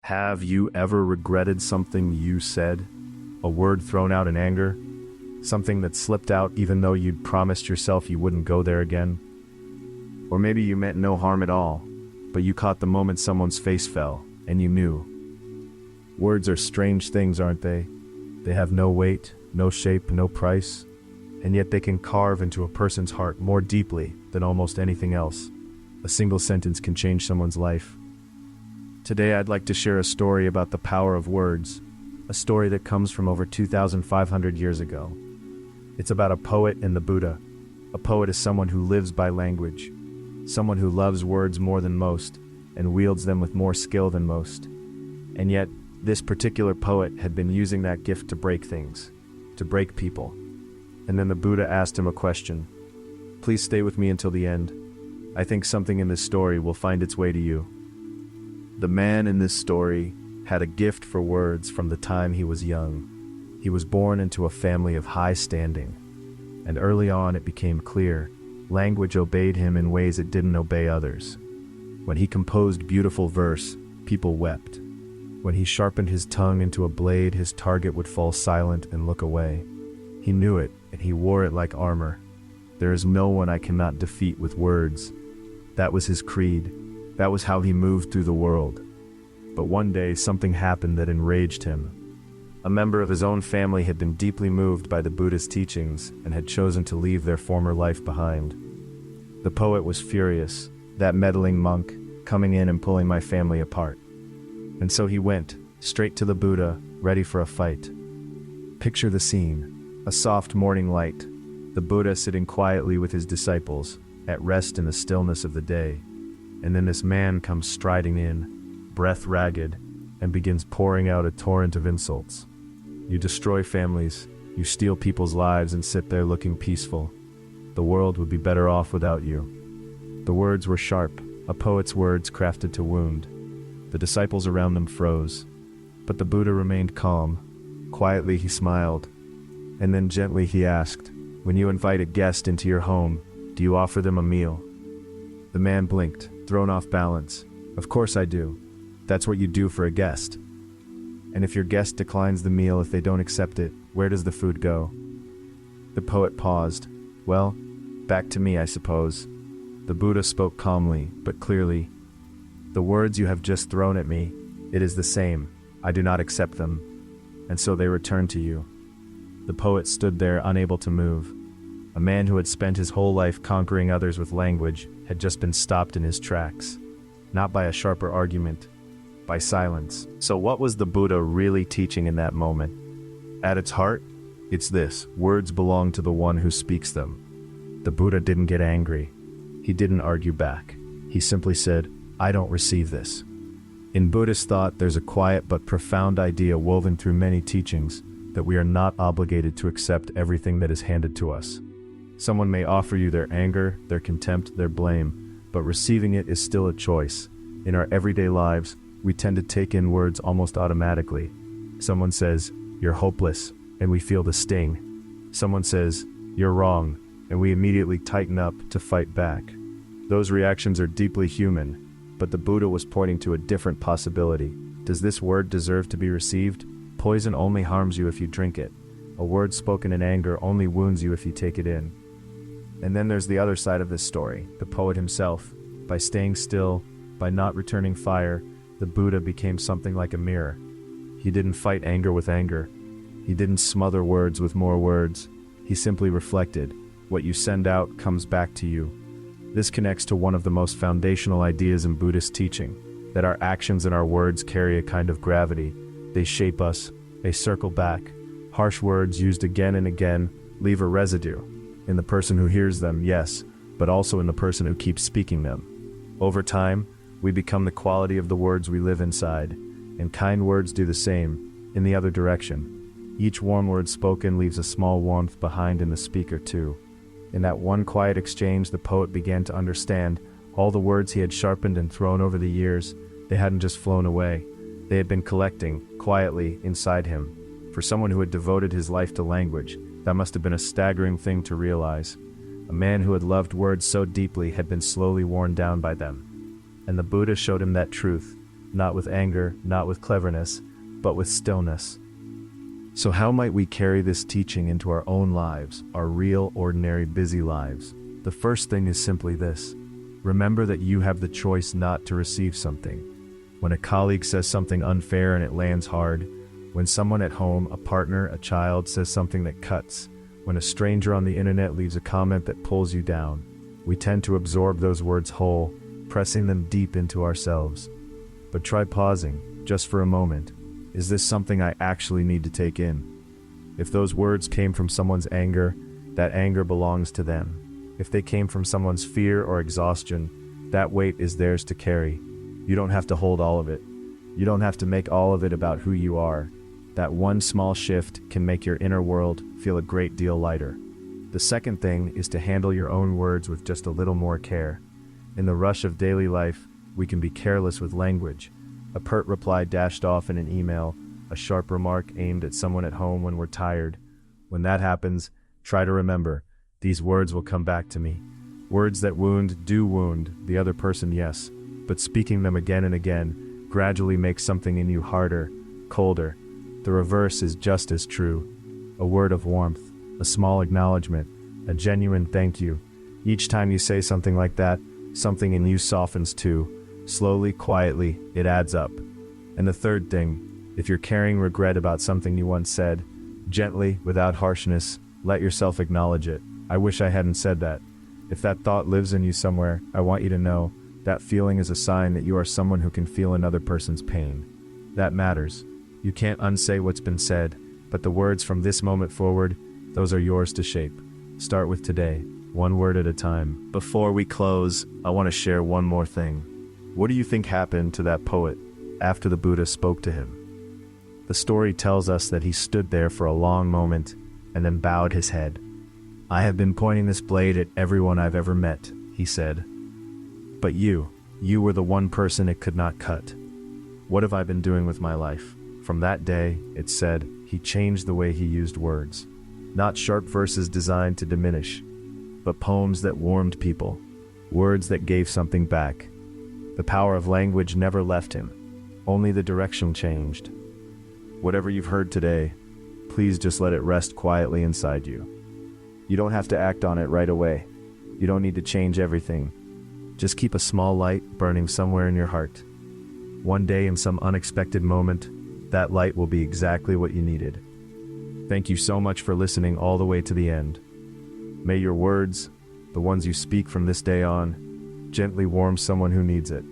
Have you ever regretted something you said? A word thrown out in anger? Something that slipped out even though you'd promised yourself you wouldn't go there again? Or maybe you meant no harm at all, but you caught the moment someone's face fell, and you knew. Words are strange things, aren't they? They have no weight, no shape, no price, and yet they can carve into a person's heart more deeply than almost anything else. A single sentence can change someone's life. Today I'd like to share a story about the power of words, a story that comes from over 2,500 years ago. It's about a poet and the Buddha. A poet is someone who lives by language, someone who loves words more than most, and wields them with more skill than most. And yet, this particular poet had been using that gift to break things, to break people. And then the Buddha asked him a question. Please stay with me until the end. I think something in this story will find its way to you. The man in this story had a gift for words from the time he was young. He was born into a family of high standing, and early on it became clear, language obeyed him in ways it didn't obey others. When he composed beautiful verse, people wept. When he sharpened his tongue into a blade, his target would fall silent and look away. He knew it, and he wore it like armor. There is no one I cannot defeat with words. That was his creed. That was how he moved through the world. But one day, something happened that enraged him. A member of his own family had been deeply moved by the Buddhist teachings and had chosen to leave their former life behind. The poet was furious, that meddling monk, coming in and pulling my family apart. And so he went, straight to the Buddha, ready for a fight. Picture the scene, a soft morning light, the Buddha sitting quietly with his disciples, at rest in the stillness of the day. And then this man comes striding in, breath ragged, and begins pouring out a torrent of insults. You destroy families, you steal people's lives and sit there looking peaceful. The world would be better off without you. The words were sharp, a poet's words crafted to wound. The disciples around them froze, but the Buddha remained calm. Quietly he smiled, and then gently he asked, when you invite a guest into your home, do you offer them a meal? The man blinked, thrown off balance. Of course I do. That's what you do for a guest. And if your guest declines the meal, if they don't accept it, where does the food go? The poet paused. Well, back to me, I suppose. The Buddha spoke calmly, but clearly. The words you have just thrown at me, it is the same. I do not accept them. And so they return to you. The poet stood there, unable to move. A man who had spent his whole life conquering others with language had just been stopped in his tracks. Not by a sharper argument, by silence. So what was the Buddha really teaching in that moment? At its heart, it's this: words belong to the one who speaks them. The Buddha didn't get angry. He didn't argue back. He simply said, I don't receive this. In Buddhist thought, there's a quiet but profound idea woven through many teachings that we are not obligated to accept everything that is handed to us. Someone may offer you their anger, their contempt, their blame, but receiving it is still a choice. In our everyday lives, we tend to take in words almost automatically. Someone says, you're hopeless, and we feel the sting. Someone says, you're wrong, and we immediately tighten up to fight back. Those reactions are deeply human, but the Buddha was pointing to a different possibility. Does this word deserve to be received? Poison only harms you if you drink it. A word spoken in anger only wounds you if you take it in. And then there's the other side of this story, the poet himself. By staying still, by not returning fire, the Buddha became something like a mirror. He didn't fight anger with anger. He didn't smother words with more words. He simply reflected. What you send out comes back to you. This connects to one of the most foundational ideas in Buddhist teaching, that our actions and our words carry a kind of gravity. They shape us, they circle back. Harsh words used again and again leave a residue. In the person who hears them, yes, but also in the person who keeps speaking them. Over time, we become the quality of the words we live inside, and kind words do the same, in the other direction. Each warm word spoken leaves a small warmth behind in the speaker too. In that one quiet exchange, the poet began to understand all the words he had sharpened and thrown over the years. They hadn't just flown away. They had been collecting, quietly, inside him. For someone who had devoted his life to language, that must have been a staggering thing to realize. A man who had loved words so deeply had been slowly worn down by them. And the Buddha showed him that truth. not with anger, not with cleverness, but with stillness. So how might we carry this teaching into our own lives, our real, ordinary, busy lives? The first thing is simply this. Remember that you have the choice not to receive something. When a colleague says something unfair and it lands hard, when someone at home, a partner, a child says something that cuts, when a stranger on the internet leaves a comment that pulls you down, we tend to absorb those words whole, pressing them deep into ourselves. But try pausing, just for a moment. Is this something I actually need to take in? If those words came from someone's anger, that anger belongs to them. If they came from someone's fear or exhaustion, that weight is theirs to carry. You don't have to hold all of it. You don't have to make all of it about who you are. That one small shift can make your inner world feel a great deal lighter. The second thing is to handle your own words with just a little more care. In the rush of daily life, we can be careless with language. A pert reply dashed off in an email, a sharp remark aimed at someone at home when we're tired. When that happens, try to remember, these words will come back to me. Words that wound do wound the other person, yes, but speaking them again and again gradually makes something in you harder, colder. The reverse is just as true. A word of warmth, a small acknowledgement, a genuine thank you. Each time you say something like that, something in you softens too. Slowly, quietly, it adds up. And the third thing, if you're carrying regret about something you once said, gently, without harshness, let yourself acknowledge it. I wish I hadn't said that. If that thought lives in you somewhere, I want you to know that feeling is a sign that you are someone who can feel another person's pain. That matters. You can't unsay what's been said, but the words from this moment forward, those are yours to shape. Start with today, one word at a time. Before we close, I want to share one more thing. What do you think happened to that poet after the Buddha spoke to him? The story tells us that he stood there for a long moment and then bowed his head. I have been pointing this blade at everyone I've ever met, he said. But you were the one person it could not cut. What have I been doing with my life? From that day, it said, he changed the way he used words. Not sharp verses designed to diminish, but poems that warmed people, words that gave something back. The power of language never left him, only the direction changed. Whatever you've heard today, please just let it rest quietly inside you. You don't have to act on it right away. You don't need to change everything. Just keep a small light burning somewhere in your heart. One day, in some unexpected moment, that light will be exactly what you needed. Thank you so much for listening all the way to the end. May your words, the ones you speak from this day on, gently warm someone who needs it.